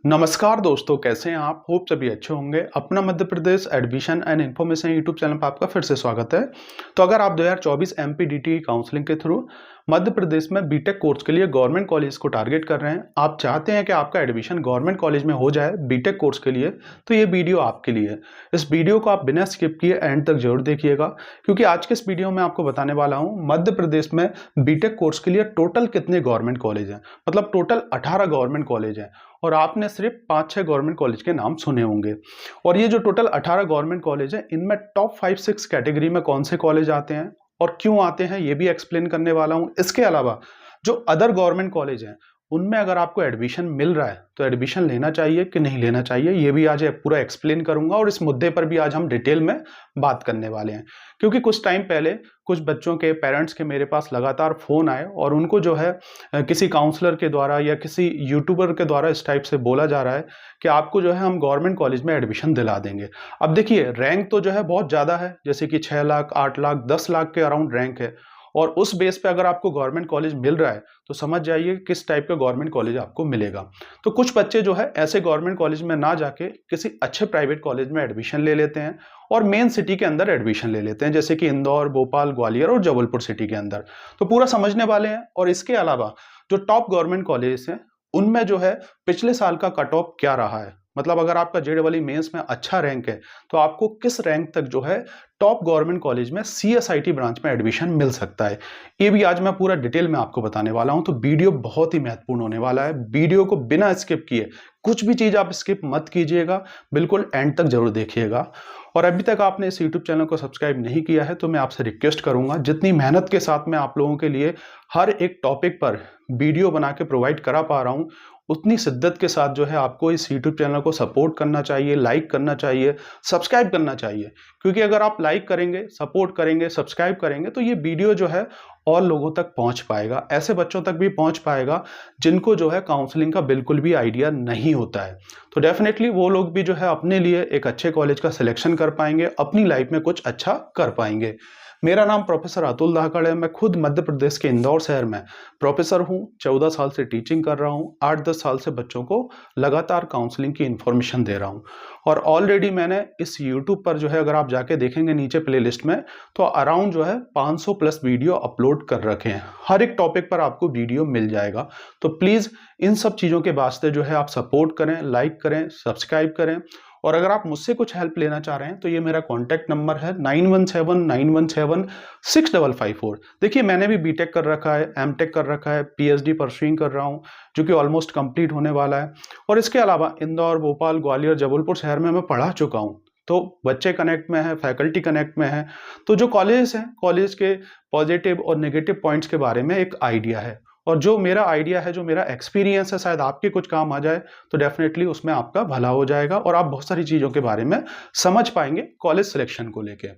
नमस्कार दोस्तों, कैसे हैं आप? होप सभी अच्छे होंगे। अपना Madhya Pradesh admission and information YouTube channel पर आपका फिर से स्वागत है। तो अगर आप 2024 एमपीडीटी काउंसलिंग के थ्रू मध्य प्रदेश में बीटेक कोर्स के लिए गवर्नमेंट कॉलेज को टारगेट कर रहे हैं, आप चाहते हैं कि आपका एडमिशन गवर्नमेंट कॉलेज में हो जाए बीटेक कोर्स के लिए, तो ये वीडियो आपके लिए है। इस वीडियो को आप बिना स्किप किए एंड तक जरूर देखिएगा, क्योंकि आज के इस वीडियो में आपको बताने वाला हूँ मध्य प्रदेश में बीटेक कोर्स के लिए टोटल कितने गवर्नमेंट कॉलेज हैं। मतलब टोटल 18 गवर्नमेंट कॉलेज हैं और आपने सिर्फ 5-6 गवर्नमेंट कॉलेज के नाम सुने होंगे। और ये जो टोटल 18 गवर्नमेंट कॉलेज हैं, इनमें टॉप 5-6 कैटेगरी में कौन से कॉलेज आते हैं और क्यों आते हैं, ये भी एक्सप्लेन करने वाला हूं। इसके अलावा जो अदर गवर्नमेंट कॉलेज हैं, उनमें अगर आपको एडमिशन मिल रहा है तो एडमिशन लेना चाहिए कि नहीं लेना चाहिए, ये भी आज पूरा एक्सप्लेन करूंगा। और इस मुद्दे पर भी आज हम डिटेल में बात करने वाले हैं, क्योंकि कुछ टाइम पहले कुछ बच्चों के पेरेंट्स के मेरे पास लगातार फोन आए और उनको जो है किसी काउंसलर के द्वारा या किसी यूट्यूबर के द्वारा इस टाइप से बोला जा रहा है कि आपको जो है हम गवर्नमेंट कॉलेज में एडमिशन दिला देंगे। अब देखिए, रैंक तो जो है बहुत ज़्यादा है, जैसे कि 6 लाख, 8 लाख, 10 लाख के अराउंड रैंक है। और उस बेस पे अगर आपको गवर्नमेंट कॉलेज मिल रहा है तो समझ जाइए किस टाइप का गवर्नमेंट कॉलेज आपको मिलेगा। तो कुछ बच्चे जो है ऐसे गवर्नमेंट कॉलेज में ना जाके किसी अच्छे प्राइवेट कॉलेज में एडमिशन ले लेते हैं और मेन सिटी के अंदर एडमिशन ले लेते हैं, जैसे कि इंदौर, भोपाल, ग्वालियर और जबलपुर सिटी के अंदर। तो पूरा समझने वाले हैं। और इसके अलावा जो टॉप गवर्नमेंट कॉलेज हैं, उनमें जो है पिछले साल का कट ऑफ क्या रहा है, मतलब अगर आपका जेईई मेंस में अच्छा रैंक है तो आपको किस रैंक तक जो है टॉप गवर्नमेंट कॉलेज में सीएसआईटी ब्रांच में एडमिशन मिल सकता है, ये भी आज मैं पूरा डिटेल में आपको बताने वाला हूं। तो वीडियो बहुत ही महत्वपूर्ण होने वाला है। वीडियो को बिना स्किप किए, कुछ भी चीज आप स्किप मत कीजिएगा, बिल्कुल एंड तक जरूर देखिएगा। और अभी तक आपने इस यूट्यूब चैनल को सब्सक्राइब नहीं किया है तो मैं आपसे रिक्वेस्ट करूंगा, जितनी मेहनत के साथ मैं आप लोगों के लिए हर एक टॉपिक पर वीडियो बना के प्रोवाइड करा पा रहा हूं, उतनी शिद्दत के साथ जो है आपको इस यूट्यूब चैनल को सपोर्ट करना चाहिए, लाइक करना चाहिए, सब्सक्राइब करना चाहिए। क्योंकि अगर आप लाइक करेंगे, सपोर्ट करेंगे, सब्सक्राइब करेंगे तो ये वीडियो जो है और लोगों तक पहुंच पाएगा, ऐसे बच्चों तक भी पहुंच पाएगा जिनको जो है काउंसलिंग का बिल्कुल भी आइडिया नहीं होता है। तो डेफिनेटली वो लोग भी जो है अपने लिए एक अच्छे कॉलेज का सिलेक्शन कर पाएंगे, अपनी लाइफ में कुछ अच्छा कर पाएंगे। मेरा नाम प्रोफेसर अतुल धाकड़ है। मैं खुद मध्य प्रदेश के इंदौर शहर में प्रोफेसर हूँ। 14 साल से टीचिंग कर रहा हूँ। 8-10 साल से बच्चों को लगातार काउंसलिंग की इन्फॉर्मेशन दे रहा हूँ। और ऑलरेडी मैंने इस यूट्यूब पर जो है, अगर आप जाके देखेंगे नीचे प्लेलिस्ट में, तो अराउंड जो है 500 प्लस वीडियो अपलोड कर रखे हैं। हर एक टॉपिक पर आपको वीडियो मिल जाएगा। तो प्लीज़ इन सब चीज़ों के वास्ते जो है आप सपोर्ट करें, लाइक करें, सब्सक्राइब करें। और अगर आप मुझसे कुछ हेल्प लेना चाह रहे हैं तो ये मेरा कॉन्टैक्ट नंबर है 9179176554। देखिए, मैंने भी बीटेक कर रखा है, एमटेक कर रखा है, पीएचडी परस्यूइंग कर रहा हूँ, जो कि ऑलमोस्ट कंप्लीट होने वाला है। और इसके अलावा इंदौर, भोपाल, ग्वालियर, जबलपुर शहर में मैं पढ़ा चुका हूँ। तो बच्चे कनेक्ट में है, फैकल्टी कनेक्ट में है, तो जो कॉलेज हैं, कॉलेज के पॉजिटिव और नेगेटिव पॉइंट्स के बारे में एक आइडिया है। और जो मेरा आइडिया है, जो मेरा एक्सपीरियंस है, शायद आपके कुछ काम आ जाए तो डेफिनेटली उसमें आपका भला हो जाएगा और आप बहुत सारी चीज़ों के बारे में समझ पाएंगे कॉलेज सिलेक्शन को लेके।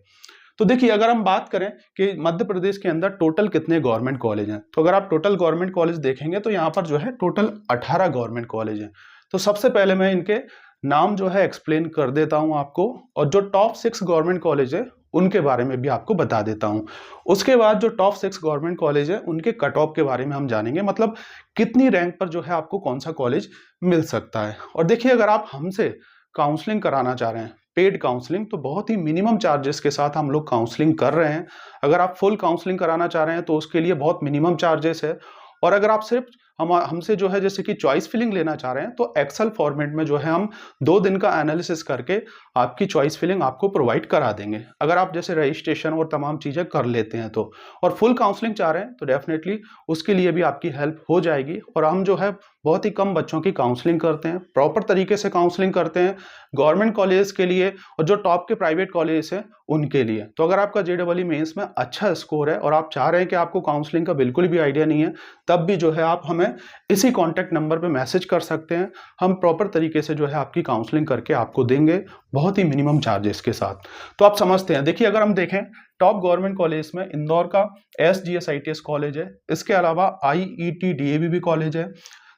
तो देखिए, अगर हम बात करें कि मध्य प्रदेश के अंदर टोटल कितने गवर्नमेंट कॉलेज हैं, तो अगर आप टोटल गवर्नमेंट कॉलेज देखेंगे तो यहाँ पर जो है टोटल 18 गवर्नमेंट कॉलेज हैं। तो सबसे पहले मैं इनके नाम जो है एक्सप्लेन कर देता हूँ आपको, और जो टॉप 6 गवर्नमेंट कॉलेज है उनके बारे में भी आपको बता देता हूं। उसके बाद जो टॉप 6 गवर्नमेंट कॉलेज है उनके कट ऑफ के बारे में हम जानेंगे, मतलब कितनी रैंक पर जो है आपको कौन सा कॉलेज मिल सकता है। और देखिए, अगर आप हमसे काउंसलिंग कराना चाह रहे हैं, पेड काउंसलिंग, तो बहुत ही मिनिमम चार्जेस के साथ हम लोग काउंसलिंग कर रहे हैं। अगर आप फुल काउंसलिंग कराना चाह रहे हैं तो उसके लिए बहुत मिनिमम चार्जेस है। और अगर आप सिर्फ हमसे जो है जैसे कि चॉइस फिलिंग लेना चाह रहे हैं तो एक्सेल फॉर्मेट में जो है हम 2 दिन का एनालिसिस करके आपकी चॉइस फिलिंग आपको प्रोवाइड करा देंगे, अगर आप जैसे रजिस्ट्रेशन और तमाम चीज़ें कर लेते हैं तो। और फुल काउंसलिंग चाह रहे हैं तो डेफिनेटली उसके लिए भी आपकी हेल्प हो जाएगी। और हम जो है बहुत ही कम बच्चों की काउंसलिंग करते हैं, प्रॉपर तरीके से काउंसलिंग करते हैं गवर्नमेंट कॉलेज के लिए और जो टॉप के प्राइवेट कॉलेज हैं उनके लिए। तो अगर आपका जेईई मेंस में अच्छा स्कोर है और आप चाह रहे हैं कि आपको काउंसलिंग का बिल्कुल भी आइडिया नहीं है, तब भी जो है आप हमें इसी कॉन्टैक्ट नंबर पे मैसेज कर सकते हैं। हम प्रॉपर तरीके से जो है आपकी काउंसलिंग करके आपको देंगे, बहुत ही मिनिमम चार्जेस के साथ। तो आप समझते हैं। देखिए, अगर हम देखें टॉप गवर्नमेंट कॉलेज में इंदौर का SGSITS कॉलेज है, इसके अलावा IET DAV भी कॉलेज है,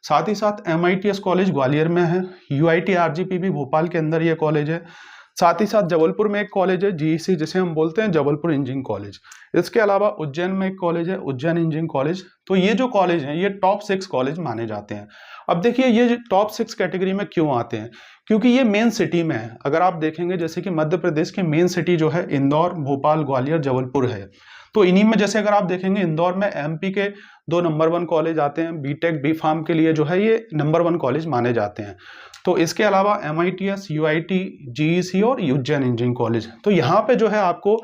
साथ ही साथ MITS कॉलेज ग्वालियर में है, UIT RGP भी भोपाल के अंदर ये कॉलेज है, साथ ही साथ जबलपुर में एक कॉलेज है जीईसी, जिसे हम बोलते हैं जबलपुर इंजीनियरिंग कॉलेज। इसके अलावा उज्जैन में एक कॉलेज है उज्जैन इंजीनियरिंग कॉलेज। तो ये जो कॉलेज हैं ये टॉप 6 कॉलेज माने जाते हैं। अब देखिए ये टॉप 6 कैटेगरी में क्यों आते हैं, क्योंकि ये मेन सिटी में है। अगर आप देखेंगे जैसे कि मध्य प्रदेश की मेन सिटी जो है इंदौर, भोपाल, ग्वालियर, जबलपुर है। तो इन्हीं में जैसे अगर आप देखेंगे इंदौर में एमपी के 2 नंबर 1 कॉलेज आते हैं, बीटेक बी फार्म के लिए जो है ये नंबर 1 कॉलेज माने जाते हैं। तो इसके अलावा MITS, UIT, GEC और उज्जैन इंजीनियरिंग कॉलेज। तो यहाँ पे जो है आपको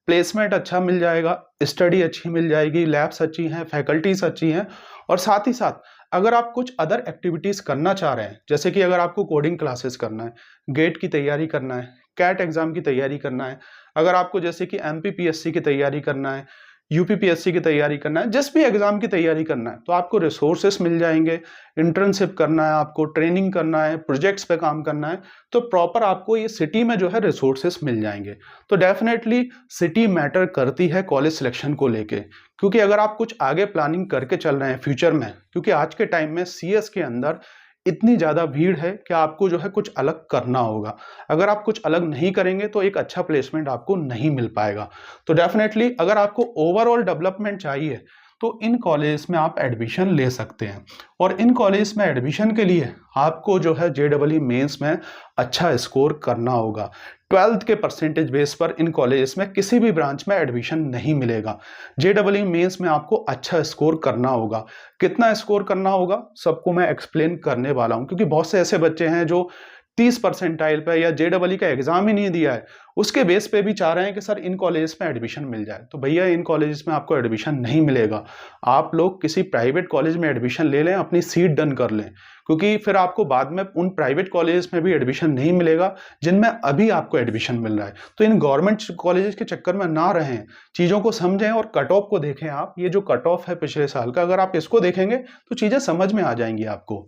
प्लेसमेंट अच्छा मिल जाएगा, स्टडी अच्छी मिल जाएगी, लैब्स अच्छी हैं, फैकल्टीज अच्छी हैं। और साथ ही साथ अगर आप कुछ अदर एक्टिविटीज करना चाह रहे हैं, जैसे कि अगर आपको कोडिंग क्लासेस करना है, गेट की तैयारी करना है, कैट एग्जाम की तैयारी करना है, अगर आपको जैसे कि MPPSC की तैयारी करना है, UPPSC की तैयारी करना है, जिस भी एग्जाम की तैयारी करना है, तो आपको रिसोर्सेस मिल जाएंगे। इंटर्नशिप करना है, आपको ट्रेनिंग करना है, प्रोजेक्ट्स पे काम करना है, तो प्रॉपर आपको ये सिटी में जो है रिसोर्सेस मिल जाएंगे। तो डेफिनेटली सिटी मैटर करती है कॉलेज सिलेक्शन को लेके, क्योंकि अगर आप कुछ आगे प्लानिंग करके चल रहे हैं फ्यूचर में, क्योंकि आज के टाइम में CS के अंदर इतनी ज़्यादा भीड़ है कि आपको जो है कुछ अलग करना होगा। अगर आप कुछ अलग नहीं करेंगे तो एक अच्छा प्लेसमेंट आपको नहीं मिल पाएगा। तो डेफिनेटली अगर आपको ओवरऑल डेवलपमेंट चाहिए तो इन कॉलेज में आप एडमिशन ले सकते हैं। और इन कॉलेज में एडमिशन के लिए आपको जो है JEE मेंस में अच्छा स्कोर करना होगा। 12th के परसेंटेज बेस पर इन कॉलेज में किसी भी ब्रांच में एडमिशन नहीं मिलेगा। JEE मेंस में आपको अच्छा स्कोर करना होगा। कितना स्कोर करना होगा सबको मैं एक्सप्लेन करने वाला हूं, क्योंकि बहुत से ऐसे बच्चे हैं जो 30 परसेंटाइल पे या JEE का एग्जाम ही नहीं दिया है, उसके बेस पे भी चाह रहे हैं कि सर इन कॉलेज में एडमिशन मिल जाए। तो भैया इन कॉलेज में आपको एडमिशन नहीं मिलेगा। आप लोग किसी प्राइवेट कॉलेज में एडमिशन ले लें, अपनी सीट डन कर लें, क्योंकि फिर आपको बाद में उन प्राइवेट कॉलेज में भी एडमिशन नहीं मिलेगा जिनमें अभी आपको एडमिशन मिल रहा है। तो इन गवर्नमेंट कॉलेज के चक्कर में ना रहें, चीज़ों को समझें और कट ऑफ को देखें। आप ये जो कट ऑफ है पिछले साल का, अगर आप इसको देखेंगे तो चीज़ें समझ में आ जाएंगी आपको।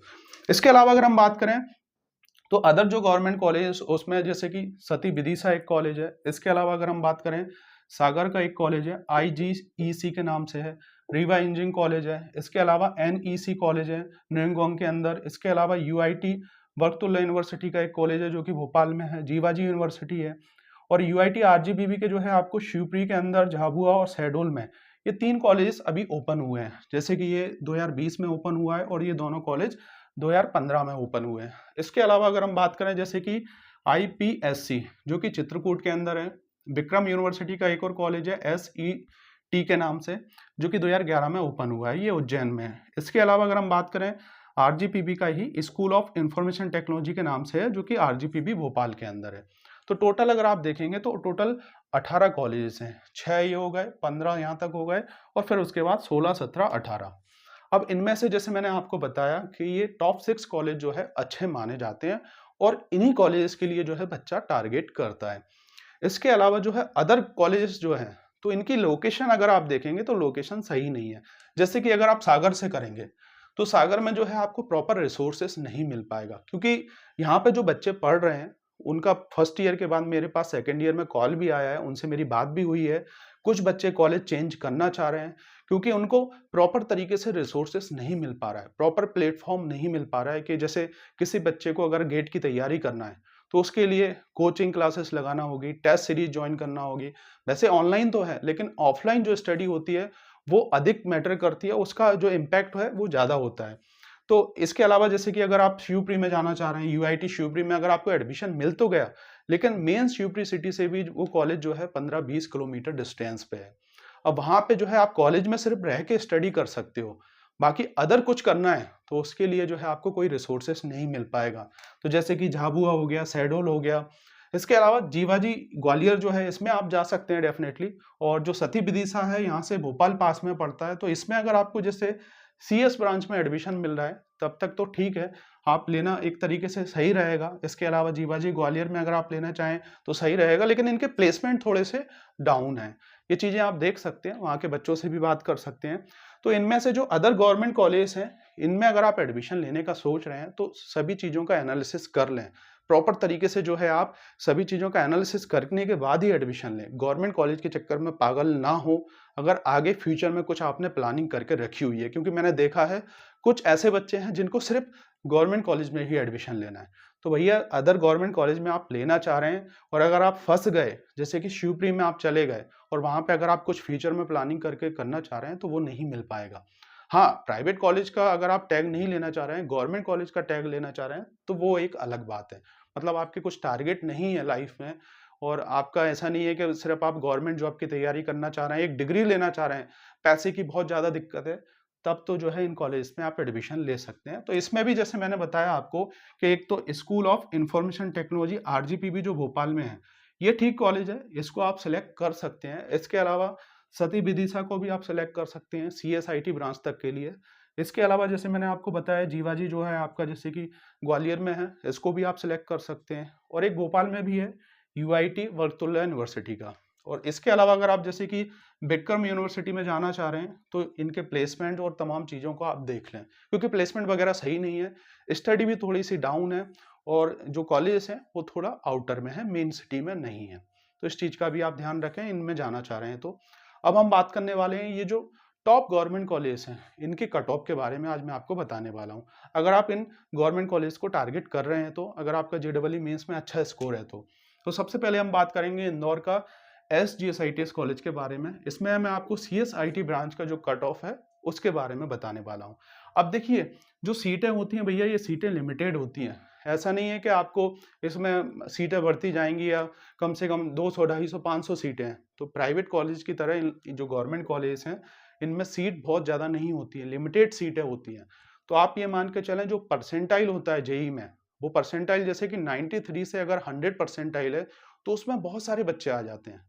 इसके अलावा अगर हम बात करें तो अदर जो गवर्नमेंट कॉलेज उसमें जैसे कि सती विदिशा एक कॉलेज है। इसके अलावा अगर हम बात करें सागर का एक कॉलेज है, IGEC के नाम से है। रीवा इंजीनियरिंग कॉलेज है। इसके अलावा NEC कॉलेज है न्योंगोंग के अंदर। इसके अलावा UIT बरकतुल्लाह यूनिवर्सिटी का एक कॉलेज है जो कि भोपाल में है। जीवाजी यूनिवर्सिटी है। और UIT RGBB के जो है आपको शिवपुरी के अंदर, झाबुआ और शहडोल में, ये 3 कॉलेज अभी ओपन हुए हैं। जैसे कि ये 2020 में ओपन हुआ है और ये दोनों कॉलेज 2015 में ओपन हुए हैं। इसके अलावा अगर हम बात करें जैसे कि IPSC जो कि चित्रकूट के अंदर है। विक्रम यूनिवर्सिटी का एक और कॉलेज है SET के नाम से, जो कि 2011 में ओपन हुआ है, ये उज्जैन में है। इसके अलावा अगर हम बात करें RGPB का ही स्कूल ऑफ इंफॉर्मेशन टेक्नोलॉजी के नाम से है, जो कि RGPB भोपाल के अंदर है। तो टोटल अगर आप देखेंगे तो टोटल 18 कॉलेजेस हैं। 6 ये हो गए, 15 यहाँ तक हो गए और फिर उसके बाद 16, 17, 18। अब इनमें से जैसे मैंने आपको बताया कि ये टॉप 6 कॉलेज जो है अच्छे माने जाते हैं और इन्हीं कॉलेजेस के लिए जो है बच्चा टारगेट करता है। इसके अलावा जो है अदर कॉलेजेस जो हैं तो इनकी लोकेशन अगर आप देखेंगे तो लोकेशन सही नहीं है। जैसे कि अगर आप सागर से करेंगे तो सागर में जो है आपको प्रॉपर रिसोर्सेस नहीं मिल पाएगा, क्योंकि यहाँ पे जो बच्चे पढ़ रहे हैं उनका फर्स्ट ईयर के बाद मेरे पास सेकेंड ईयर में कॉल भी आया है, उनसे मेरी बात भी हुई है। कुछ बच्चे कॉलेज चेंज करना चाह रहे हैं क्योंकि उनको प्रॉपर तरीके से रिसोर्सेस नहीं मिल पा रहा है, प्रॉपर प्लेटफॉर्म नहीं मिल पा रहा है कि जैसे किसी बच्चे को अगर गेट की तैयारी करना है तो उसके लिए कोचिंग क्लासेस लगाना होगी, टेस्ट सीरीज ज्वाइन करना होगी। वैसे ऑनलाइन तो है लेकिन ऑफलाइन जो स्टडी होती है वो अधिक मैटर करती है, उसका जो इम्पैक्ट है वो ज़्यादा होता है। तो इसके अलावा जैसे कि अगर आप शिवपुरी में जाना चाह रहे हैं, UIT शिवपुरी में अगर आपको एडमिशन मिल तो गया, लेकिन मेन शिवपुरी सिटी से भी वो कॉलेज जो है 15-20 किलोमीटर डिस्टेंस पे है। अब वहाँ पे जो है आप कॉलेज में सिर्फ रह के स्टडी कर सकते हो, बाकी अदर कुछ करना है तो उसके लिए जो है आपको कोई रिसोर्सेस नहीं मिल पाएगा। तो जैसे कि झाबुआ हो गया, शहडोल हो गया। इसके अलावा जीवाजी ग्वालियर जो है इसमें आप जा सकते हैं डेफिनेटली। और जो सती विदिशा है यहाँ से भोपाल पास में पड़ता है, तो इसमें अगर आपको जैसे CS ब्रांच में एडमिशन मिल रहा है तब तक तो ठीक है, आप लेना एक तरीके से सही रहेगा। इसके अलावा जीवाजी ग्वालियर में अगर आप लेना चाहें तो सही रहेगा, लेकिन इनके प्लेसमेंट थोड़े से डाउन है। ये चीज़ें आप देख सकते हैं, वहाँ के बच्चों से भी बात कर सकते हैं। तो इनमें से जो अदर गवर्नमेंट कॉलेज हैं इनमें अगर आप एडमिशन लेने का सोच रहे हैं तो सभी चीज़ों का एनालिसिस कर लें, प्रॉपर तरीके से जो है आप सभी चीज़ों का एनालिसिस करने के बाद ही एडमिशन लें। गवर्नमेंट कॉलेज के चक्कर में पागल ना हो, अगर आगे फ्यूचर में कुछ आपने प्लानिंग करके रखी हुई है। क्योंकि मैंने देखा है कुछ ऐसे बच्चे हैं जिनको सिर्फ़ गवर्नमेंट कॉलेज में ही एडमिशन लेना है। तो भैया अदर गवर्नमेंट कॉलेज में आप लेना चाह रहे हैं और अगर आप फँस गए, जैसे कि शिवप्री में आप चले गए और वहाँ पे अगर आप कुछ फ्यूचर में प्लानिंग करके करना चाह रहे हैं तो वो नहीं मिल पाएगा। हाँ, प्राइवेट कॉलेज का अगर आप टैग नहीं लेना चाह रहे हैं, गवर्नमेंट कॉलेज का टैग लेना चाह रहे हैं, तो वो एक अलग बात है। मतलब आपके कुछ टारगेट नहीं है लाइफ में और आपका ऐसा नहीं है कि सिर्फ़ आप गवर्नमेंट जॉब की तैयारी करना चाह रहे हैं, एक डिग्री लेना चाह रहे हैं, पैसे की बहुत ज़्यादा दिक्कत है, तब तो जो है इन कॉलेज में आप एडमिशन ले सकते हैं। तो इसमें भी जैसे मैंने बताया आपको कि एक तो school of information technology RGPV जो भोपाल में है, ये ठीक कॉलेज है, इसको आप सेलेक्ट कर सकते हैं। इसके अलावा सती विदिशा को भी आप सेलेक्ट कर सकते हैं सीएसआईटी ब्रांच तक के लिए। इसके अलावा जैसे मैंने आपको बताया जीवाजी जो है आपका जैसे कि ग्वालियर में है, इसको भी आप सेलेक्ट कर सकते हैं और एक भोपाल में भी है यूआईटी वर्तुल्य यूनिवर्सिटी का। और इसके अलावा अगर आप जैसे कि बिक्रम यूनिवर्सिटी में जाना चाह रहे हैं तो इनके प्लेसमेंट और तमाम चीज़ों को आप देख लें, क्योंकि प्लेसमेंट वगैरह सही नहीं है, स्टडी भी थोड़ी सी डाउन है और जो कॉलेजेस हैं वो थोड़ा आउटर में है, मेन सिटी में नहीं है। तो इस चीज़ का भी आप ध्यान रखें इनमें जाना चाह रहे हैं तो। अब हम बात करने वाले हैं ये जो टॉप गवर्नमेंट कॉलेज हैं, इनके कट ऑफ के बारे में आज मैं आपको बताने वाला हूँ। अगर आप इन गवर्नमेंट कॉलेज को टारगेट कर रहे हैं तो, अगर आपका जेईई मेंस में अच्छा स्कोर है तो सबसे पहले हम बात करेंगे इंदौर का एसजीएसआईटीएस कॉलेज के बारे में। इसमें मैं आपको सीएसआईटी ब्रांच का जो कट ऑफ है उसके बारे में बताने वाला हूँ। अब देखिए जो सीटें होती हैं भैया, ये सीटें लिमिटेड होती हैं। ऐसा नहीं है कि आपको इसमें सीटें बढ़ती जाएंगी या कम से कम 200, 250, 500 सीटें हैं। तो प्राइवेट कॉलेज की तरह जो गवर्नमेंट कॉलेज हैं इनमें सीट बहुत ज़्यादा नहीं होती है, लिमिटेड सीटें होती हैं। तो आप ये मान के चलें जो परसेंटाइल होता है जेईई में, वो परसेंटाइल जैसे कि 93 से अगर 100 परसेंटाइल है तो उसमें बहुत सारे बच्चे आ जाते हैं।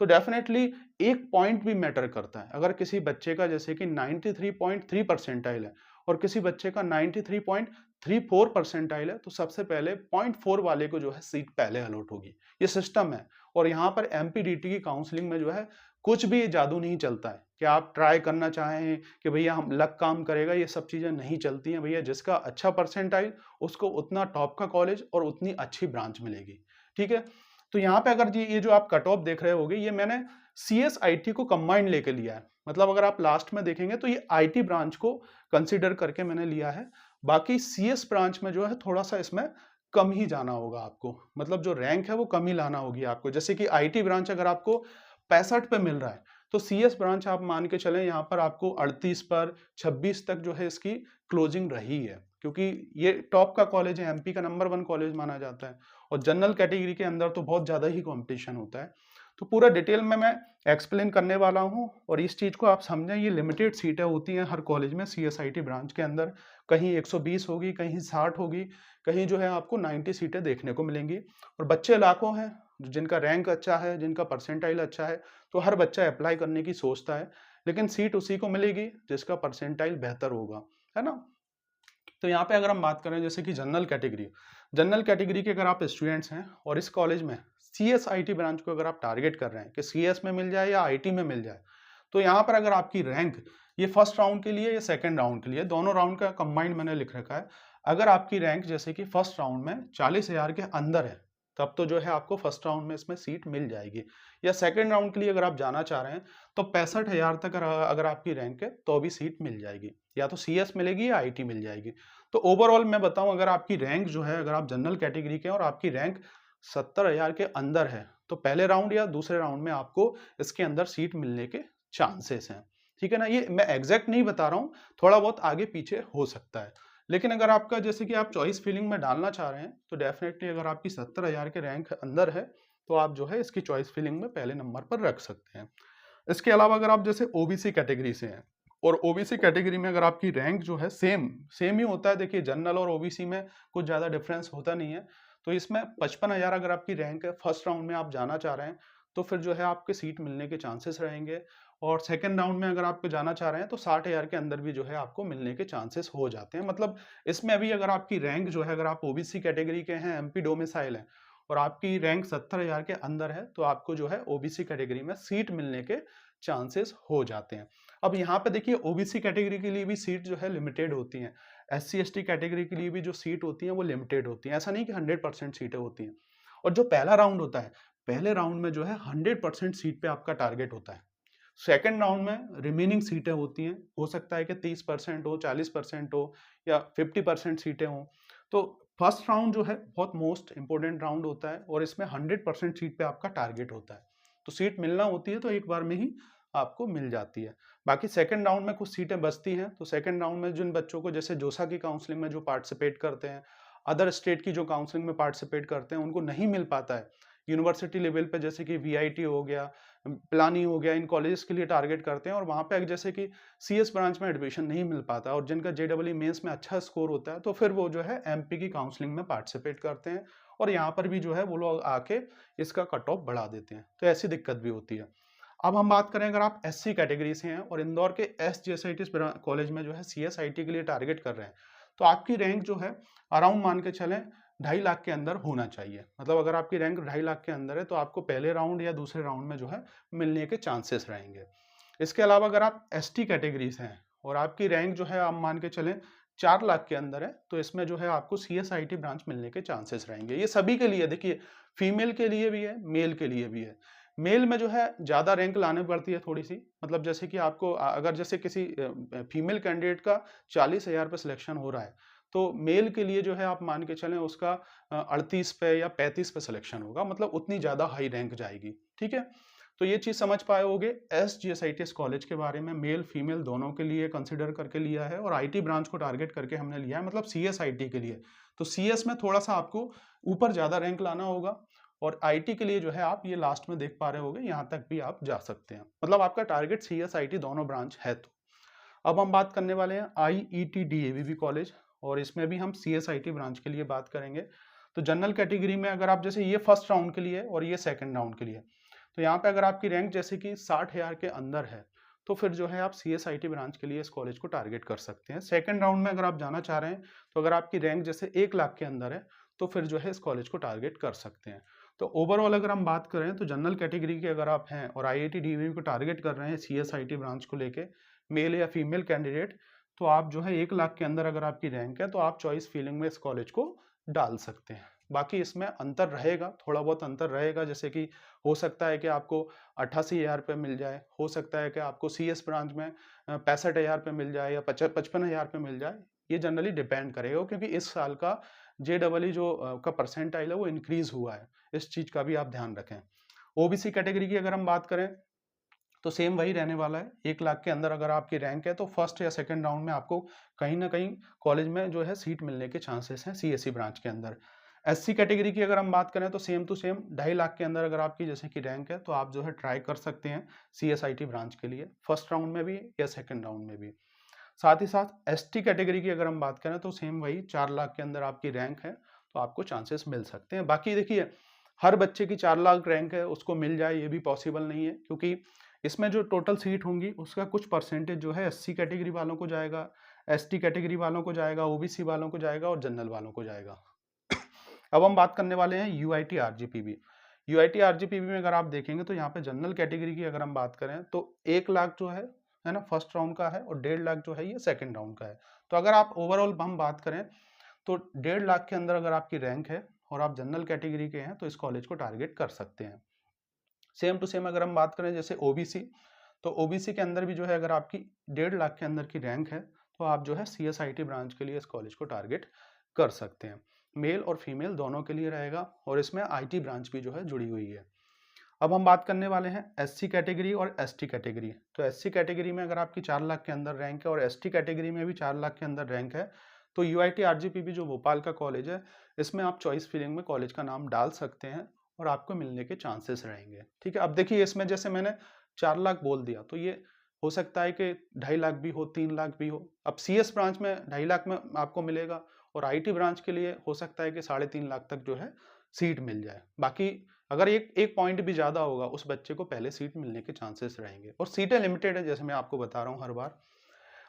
तो डेफिनेटली एक पॉइंट भी मैटर करता है। अगर किसी बच्चे का जैसे कि 93.3 परसेंटाइल है और किसी बच्चे का 93.34 परसेंटाइल है तो सबसे पहले 0.4 वाले को जो है सीट पहले अलॉट होगी। ये सिस्टम है और यहाँ पर एमपीडीटी की काउंसलिंग में जो है कुछ भी जादू नहीं चलता है कि आप ट्राई करना चाहें कि भैया हम लक काम करेगा, ये सब चीज़ें नहीं चलती हैं भैया। जिसका अच्छा परसेंटाइल उसको उतना टॉप का कॉलेज और उतनी अच्छी ब्रांच मिलेगी, ठीक है। तो यहाँ पे अगर ये जो आप कट ऑफ देख रहे होगे, ये मैंने सीएसआईटी को कंबाइंड लेके लिया है। मतलब अगर आप लास्ट में देखेंगे तो ये आईटी ब्रांच को कंसीडर करके मैंने लिया है। बाकी सीएस ब्रांच में जो है थोड़ा सा इसमें कम ही जाना होगा आपको, मतलब जो रैंक है वो कम ही लाना होगी आपको। जैसे कि आईटी ब्रांच अगर आपको 65 पे मिल रहा है तो सीएस ब्रांच आप मान के चलें यहाँ पर आपको 38 पर 26 तक जो है इसकी क्लोजिंग रही है, क्योंकि ये टॉप का कॉलेज है, एमपी का नंबर 1 कॉलेज माना जाता है और जनरल कैटेगरी के अंदर तो बहुत ज़्यादा ही कंपटीशन होता है। तो पूरा डिटेल में मैं एक्सप्लेन करने वाला हूँ और इस चीज़ को आप समझें, ये लिमिटेड सीटें होती हैं हर कॉलेज में सीएसआईटी ब्रांच के अंदर। कहीं 120 होगी, कहीं 60 होगी, कहीं जो है आपको 90 सीटें देखने को मिलेंगी और बच्चे लाखों हैं जिनका रैंक अच्छा है, जिनका परसेंटाइल अच्छा है, तो हर बच्चा अप्लाई करने की सोचता है, लेकिन सीट उसी को मिलेगी जिसका परसेंटाइल बेहतर होगा, है ना। तो यहाँ पे अगर हम बात करें जैसे कि जनरल कैटेगरी के अगर आप स्टूडेंट्स हैं और इस कॉलेज में सीएसआईटी ब्रांच को अगर आप टारगेट कर रहे हैं कि सीएस में मिल जाए या आईटी में मिल जाए, तो यहाँ पर अगर आपकी रैंक, ये फर्स्ट राउंड के लिए या सेकंड राउंड के लिए, दोनों राउंड का कंबाइंड मैंने लिख रखा है। अगर आपकी रैंक जैसे कि फर्स्ट राउंड में 40,000 के अंदर है तब तो जो है आपको फर्स्ट राउंड में इसमें सीट मिल जाएगी, या सेकंड राउंड के लिए अगर आप जाना चाह रहे हैं तो 65,000 तक अगर आपकी रैंक है तो भी सीट मिल जाएगी, या तो सीएस मिलेगी या आईटी मिल जाएगी। तो ओवरऑल मैं बताऊं, अगर आपकी रैंक जो है, अगर आप जनरल कैटेगरी के हैं और आपकी रैंक 70,000 के अंदर है तो पहले राउंड या दूसरे राउंड में आपको इसके अंदर सीट मिलने के चांसेस हैं, ठीक है ना। ये मैं एग्जैक्ट नहीं बता रहा हूँ, थोड़ा बहुत आगे पीछे हो सकता है, लेकिन अगर आपका जैसे कि आप चॉइस फिलिंग में डालना चाह रहे हैं तो डेफिनेटली अगर आपकी 70,000 के रैंक अंदर है तो आप जो है इसकी चॉइस फिलिंग में पहले नंबर पर रख सकते हैं। इसके अलावा अगर आप जैसे ओबीसी कैटेगरी से हैं और ओबीसी कैटेगरी में अगर आपकी रैंक जो है सेम ही होता है, देखिए जनरल और ओबीसी में कुछ ज़्यादा डिफरेंस होता नहीं है, तो इसमें 55,000 अगर आपकी रैंक है, फर्स्ट राउंड में आप जाना चाह रहे हैं तो फिर जो है आपके सीट मिलने के चांसेस रहेंगे, और सेकंड राउंड में अगर आपको जाना चाह रहे हैं तो 60,000 के अंदर भी जो है आपको मिलने के चांसेस हो जाते हैं। मतलब इसमें अभी अगर आपकी रैंक जो है, अगर आप ओबीसी कैटेगरी के हैं, एमपी डोमिसाइल है और आपकी रैंक 70,000 के अंदर है तो आपको जो है ओबीसी कैटेगरी में सीट मिलने के चांसेस हो जाते हैं। अब यहाँ पे देखिए ओबीसी कैटेगरी के लिए भी सीट जो है लिमिटेड होती हैं। SC ST कैटेगरी के लिए भी जो सीट होती हैं वो लिमिटेड होती हैं, ऐसा नहीं कि 100% सीटें होती हैं। और जो पहला राउंड होता है, पहले राउंड में जो है 100% सीट पे आपका टारगेट होता है। सेकंड राउंड में रिमेनिंग सीटें होती हैं, हो सकता है कि 30% हो, 40% हो या 50% सीटें हों। तो फर्स्ट राउंड जो है बहुत मोस्ट इंपोर्टेंट राउंड होता है और इसमें 100% सीट पे आपका टारगेट होता है। तो सीट मिलना होती है तो एक बार में ही आपको मिल जाती है। बाकी सेकंड राउंड में कुछ सीटें बचती हैं, तो सेकंड राउंड में जिन बच्चों को जैसे जोसा की काउंसलिंग में जो पार्टिसिपेट करते हैं, अदर स्टेट की जो काउंसलिंग में पार्टिसिपेट करते हैं, उनको नहीं मिल पाता है यूनिवर्सिटी लेवल पे, जैसे कि VIT हो गया, पिलानी हो गया, इन कॉलेजेस के लिए टारगेट करते हैं और वहाँ पे जैसे कि CS ब्रांच में एडमिशन नहीं मिल पाता और जिनका JEE मेंस में अच्छा स्कोर होता है तो फिर वो जो है MP की काउंसलिंग में पार्टिसिपेट करते हैं और यहाँ पर भी जो है वो लोग आके इसका कट ऑफ बढ़ा देते हैं, तो ऐसी दिक्कत भी होती है। अब हम बात करें, अगर आप SC कैटेगरी से हैं और इंदौर के SGSIT कॉलेज में जो है CSIT के लिए टारगेट कर रहे हैं, तो आपकी रैंक जो है अराउंड मान के चलें 2.5 लाख के अंदर होना चाहिए। मतलब अगर आपकी रैंक 2.5 लाख के अंदर है तो आपको पहले राउंड या दूसरे राउंड में जो है मिलने के चांसेस रहेंगे। इसके अलावा अगर आप ST कैटेगरी से हैं और आपकी रैंक जो है आप मान के चलें 4 लाख के अंदर है, तो इसमें जो है आपको CSIT ब्रांच मिलने के चांसेस रहेंगे। ये सभी के लिए, देखिए फीमेल के लिए भी है, मेल के लिए भी है। मेल में जो है ज़्यादा रैंक लानी पड़ती है थोड़ी-सी, मतलब जैसे कि आपको अगर जैसे किसी फीमेल कैंडिडेट का 40,000 पे सिलेक्शन हो रहा है, तो मेल के लिए जो है आप मान के चलें उसका 38 पे या 35 पे सिलेक्शन होगा, मतलब उतनी ज़्यादा हाई रैंक जाएगी, ठीक है? तो ये चीज़ समझ पाए होगे, SGSIT कॉलेज के बारे में मेल फीमेल दोनों के लिए कंसिडर करके लिया है और IT ब्रांच को टारगेट करके हमने लिया है, मतलब CSIT के लिए। तो CS में थोड़ा-सा आपको ऊपर ज़्यादा रैंक लाना होगा और IT के लिए जो है आप ये लास्ट में देख पा रहे होंगे, यहाँ तक भी आप जा सकते हैं। मतलब आपका टारगेट CSIT दोनों ब्रांच है तो। अब हम बात करने वाले हैं IET DAVV कॉलेज और इसमें भी हम CSIT ब्रांच के लिए बात करेंगे। तो जनरल कैटेगरी में अगर आप जैसे ये फर्स्ट राउंड के लिए और ये सेकंड राउंड के लिए, तो यहाँ पे अगर आपकी रैंक जैसे कि 60,000 के अंदर है, तो फिर जो है आप CSIT ब्रांच के लिए इस कॉलेज को टारगेट कर सकते हैं। सेकंड राउंड में अगर आप जाना चाह रहे हैं, तो अगर आपकी रैंक जैसे 1 लाख के अंदर है, तो फिर जो है इस कॉलेज को टारगेट कर सकते हैं। तो ओवरऑल अगर हम बात करें तो जनरल कैटेगरी के अगर आप हैं और IIT DAVV को टारगेट कर रहे हैं CSIT ब्रांच को लेके, मेल या फीमेल कैंडिडेट, तो आप जो है 1 लाख के अंदर अगर आपकी रैंक है तो आप चॉइस फीलिंग में इस कॉलेज को डाल सकते हैं। बाकी इसमें अंतर रहेगा, थोड़ा बहुत अंतर रहेगा, जैसे कि हो सकता है कि आपको 88,000 पे मिल जाए, हो सकता है कि आपको CS ब्रांच में 65,000 पे मिल जाए या 55,000 पे मिल जाए। ये जनरली डिपेंड करेगा क्योंकि इस साल का JEE जो का परसेंटाइल है वो इंक्रीज़ हुआ है। इस चीज़ का भी आप ध्यान रखें। OBC कैटेगरी की अगर हम बात करें तो सेम वही रहने वाला है। 1 लाख के अंदर अगर आपकी रैंक है तो फर्स्ट या सेकंड राउंड में आपको कहीं न कहीं कॉलेज में जो है सीट मिलने के चांसेस हैं CSE ब्रांच के अंदर। SC कैटेगरी की अगर हम बात करें तो सेम टू सेम 2.5 लाख के अंदर अगर आपकी जैसे कि रैंक है तो आप जो है ट्राई कर सकते हैं CSIT ब्रांच के लिए, फर्स्ट राउंड में भी या सेकंड राउंड में भी। साथ ही साथ ST कैटेगरी की अगर हम बात करें तो सेम वही 4 लाख के अंदर आपकी रैंक है तो आपको चांसेस मिल सकते हैं। बाकी देखिए, हर बच्चे की 4 लाख रैंक है उसको मिल जाए ये भी पॉसिबल नहीं है, क्योंकि इसमें जो टोटल सीट होंगी उसका कुछ परसेंटेज जो है SC कैटेगरी वालों को जाएगा, ST कैटेगरी वालों को जाएगा, OBC वालों को जाएगा और जनरल वालों को जाएगा। अब हम बात करने वाले हैं UIT RGPB। UIT RGPB में अगर आप देखेंगे तो यहाँ पे जनरल कैटेगरी की अगर हम बात करें तो 1 लाख जो है ना, फर्स्ट राउंड का है और 1.5 लाख जो है ये सेकंड राउंड का है। तो अगर आप ओवरऑल हम बात करें तो 1.5 लाख के अंदर अगर आपकी रैंक है और आप जनरल कैटेगरी के हैं तो इस कॉलेज को टारगेट कर सकते हैं। सेम टू सेम अगर हम बात करें जैसे OBC, तो OBC के अंदर भी जो है अगर आपकी 1.5 लाख के अंदर की रैंक है तो आप जो है CSIT ब्रांच के लिए इस कॉलेज को टारगेट कर सकते हैं। मेल और फीमेल दोनों के लिए रहेगा और इसमें IT ब्रांच भी जो है जुड़ी हुई है। अब हम बात करने वाले हैं SC कैटेगरी और ST कैटेगरी। तो SC कैटेगरी में अगर आपकी 4 लाख के अंदर रैंक है और ST कैटेगरी में भी 4 लाख के अंदर रैंक है, तो UIT RGPB जो भोपाल का कॉलेज है, इसमें आप चॉइस फिलिंग में कॉलेज का नाम डाल सकते हैं और आपको मिलने के चांसेस रहेंगे। ठीक है, अब देखिए इसमें जैसे मैंने 4 लाख बोल दिया तो ये हो सकता है कि 2.5 लाख भी हो, 3 लाख भी हो। अब CS ब्रांच में 2.5 लाख में आपको मिलेगा और IT ब्रांच के लिए हो सकता है कि 3.5 लाख तक जो है सीट मिल जाए। बाकी अगर एक पॉइंट भी ज़्यादा होगा उस बच्चे को पहले सीट मिलने के चांसेस रहेंगे और सीटें लिमिटेड है, जैसे मैं आपको बता रहा हूँ हर बार।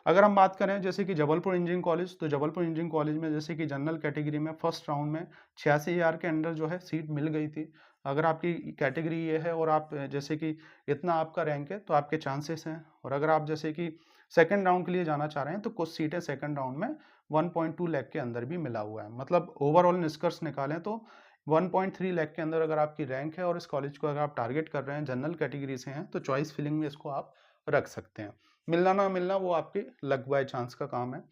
अगर हम बात करें जैसे कि जबलपुर इंजीनियरिंग कॉलेज, तो जबलपुर इंजीनियरिंग कॉलेज में जैसे कि जनरल कैटेगरी में फर्स्ट राउंड में 86,000 के अंडर जो है सीट मिल गई थी। अगर आपकी कैटेगरी ये है और आप जैसे कि इतना आपका रैंक है तो आपके चांसेस हैं, और अगर आप जैसे कि सेकंड राउंड के लिए जाना चाह रहे हैं तो कुछ सीटें सेकंड राउंड में 1.2 लाख के अंदर भी मिला हुआ है। मतलब ओवरऑल निष्कर्ष निकालें तो 1.3 लाख के अंदर अगर आपकी रैंक है और इस कॉलेज को अगर आप टारगेट कर रहे हैं, जनरल कैटेगरी से हैं, तो चॉइस फिलिंग में इसको आप रख सकते हैं। मिलना ना मिलना वो आपके लक बाय चांस का काम है।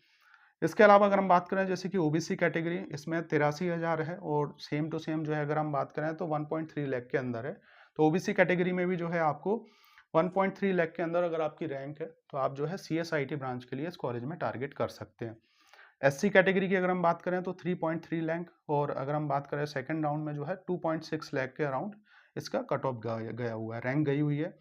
इसके अलावा अगर हम बात करें जैसे कि ओबीसी कैटेगरी, इसमें 83,000 है और सेम टू सेम जो है अगर हम बात करें तो 1.3 लाख के अंदर है। तो ओबीसी कैटेगरी में भी जो है आपको 1.3 लाख के अंदर अगर आपकी रैंक है तो आप जो है सीएसआईटी ब्रांच के लिए इस कॉलेज में टारगेट कर सकते हैं। एससी कैटेगरी की अगर हम बात करें तो 3.3 लाख और अगर हम बात करें सेकंड राउंड में जो है 2.6 लाख के अराउंड इसका कट ऑफ गया हुआ है, रैंक गई हुई है।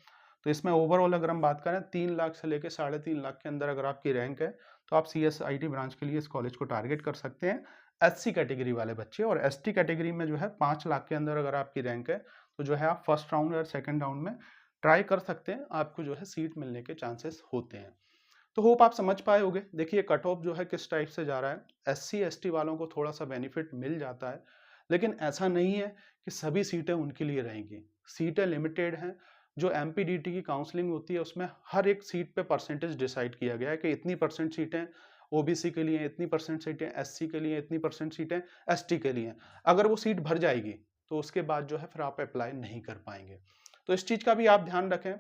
तो इसमें ओवरऑल अगर हम बात करें 3 लाख से लेकर 3.5 लाख के अंदर अगर आपकी रैंक है तो आप सीएसआईटी ब्रांच के लिए इस कॉलेज को टारगेट कर सकते हैं, एससी कैटेगरी वाले बच्चे। और एसटी कैटेगरी में जो है 5 लाख के अंदर अगर आपकी रैंक है तो जो है आप फर्स्ट राउंड और सेकंड राउंड में ट्राई कर सकते हैं, आपको जो है सीट मिलने के चांसेस होते हैं। तो होप आप समझ पाए होंगे। देखिए कट ऑफ जो है किस टाइप से जा रहा है। एससी एसटी वालों को थोड़ा सा बेनिफिट मिल जाता है, लेकिन ऐसा नहीं है कि सभी सीटें उनके लिए रहेंगी। सीटें लिमिटेड हैं। जो एमपीडीटी की काउंसलिंग होती है उसमें हर एक सीट पे परसेंटेज डिसाइड किया गया है कि इतनी परसेंट सीटें ओबीसी के लिए, इतनी परसेंट सीटें एससी के लिए, इतनी परसेंट सीटें एसटी के लिए। अगर वो सीट भर जाएगी तो उसके बाद जो है फिर आप अप्लाई नहीं कर पाएंगे। तो इस चीज़ का भी आप ध्यान रखें।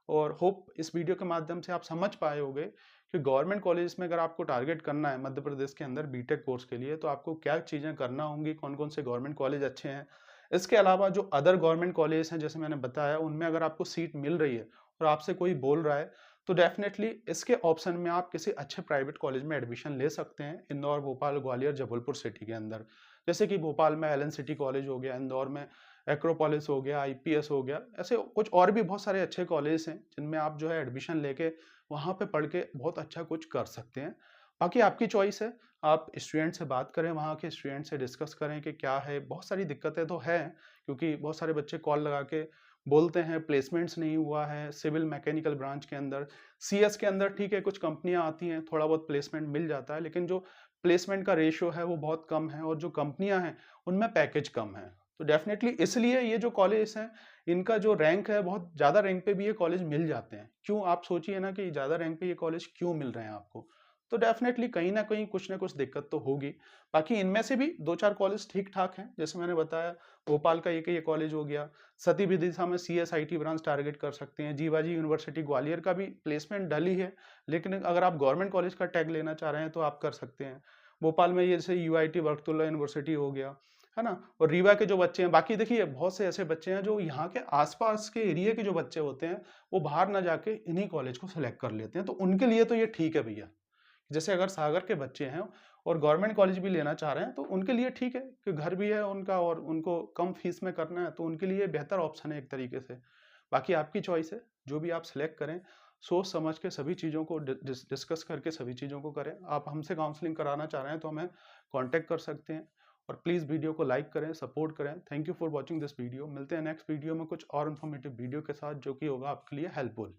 और होप इस वीडियो के माध्यम से आप समझ पाए होंगे कि गवर्नमेंट कॉलेज में अगर आपको टारगेट करना है मध्य प्रदेश के अंदर बीटेक कोर्स के लिए तो आपको क्या चीज़ें करना होंगी, कौन कौन से गवर्नमेंट कॉलेज अच्छे हैं। इसके अलावा जो अदर गवर्नमेंट कॉलेज हैं जैसे मैंने बताया उनमें अगर आपको सीट मिल रही है और आपसे कोई बोल रहा है तो डेफिनेटली इसके ऑप्शन में आप किसी अच्छे प्राइवेट कॉलेज में एडमिशन ले सकते हैं, इंदौर, भोपाल, ग्वालियर, जबलपुर सिटी के अंदर। जैसे कि भोपाल में एलन सिटी कॉलेज हो गया, इंदौर में एक्रोपोलिस हो गया, आईपीएस हो गया, ऐसे कुछ और भी बहुत सारे अच्छे कॉलेज हैं जिनमें आप जो है एडमिशन लेके वहाँ पे पढ़ के बहुत अच्छा कुछ कर सकते हैं। बाकी आपकी चॉइस है, आप स्टूडेंट से बात करें, वहाँ के स्टूडेंट से डिस्कस करें कि क्या है। बहुत सारी दिक्कतें तो हैं क्योंकि बहुत सारे बच्चे कॉल लगा के बोलते हैं प्लेसमेंट्स नहीं हुआ है सिविल मैकेनिकल ब्रांच के अंदर। सीएस के अंदर ठीक है कुछ कंपनियाँ आती हैं, थोड़ा बहुत प्लेसमेंट मिल जाता है, लेकिन जो प्लेसमेंट का रेशियो है वो बहुत कम है और जो कंपनियाँ हैं उनमें पैकेज कम है। तो डेफिनेटली इसलिए ये जो कॉलेज हैं इनका जो रैंक है बहुत ज़्यादा रैंक पे भी ये कॉलेज मिल जाते हैं। क्यों आप सोचिए ना कि ज़्यादा रैंक पे ये कॉलेज क्यों मिल रहे हैं आपको। तो डेफिनेटली कहीं ना कहीं कुछ ना कुछ दिक्कत तो होगी। बाकी इनमें से भी 2-4 कॉलेज ठीक ठाक हैं, जैसे मैंने बताया भोपाल का एक ये कॉलेज हो गया। सती विदिशा में सीएसआईटी ब्रांच टारगेट कर सकते हैं। जीवाजी यूनिवर्सिटी ग्वालियर का भी प्लेसमेंट डल ही है, लेकिन अगर आप गवर्नमेंट कॉलेज का टैग लेना चाह रहे हैं तो आप कर सकते हैं। भोपाल में ये जैसे यूआईटी बरकतुल्ला यूनिवर्सिटी हो गया, है ना। और रीवा के जो बच्चे हैं, बाकी देखिए बहुत से ऐसे बच्चे हैं जो यहाँ के आसपास के एरिया के जो बच्चे होते हैं वो बाहर ना जाके इन्हीं कॉलेज को सिलेक्ट कर लेते हैं, तो उनके लिए तो ये ठीक है भैया। जैसे अगर सागर के बच्चे हैं और गवर्नमेंट कॉलेज भी लेना चाह रहे हैं तो उनके लिए ठीक है कि घर भी है उनका और उनको कम फीस में करना है, तो उनके लिए बेहतर ऑप्शन है एक तरीके से। बाकी आपकी चॉइस है, जो भी आप सिलेक्ट करें सोच समझ के सभी चीज़ों को डिस्कस करके सभी चीज़ों को करें। आप हमसे काउंसलिंग कराना चाह रहे हैं तो हमें कांटेक्ट कर सकते हैं। और प्लीज़ वीडियो को लाइक करें, सपोर्ट करें। Thank you for watching this video. मिलते हैं नेक्स्ट वीडियो में कुछ और इन्फॉर्मेटिव वीडियो के साथ जो कि होगा आपके लिए हेल्पफुल।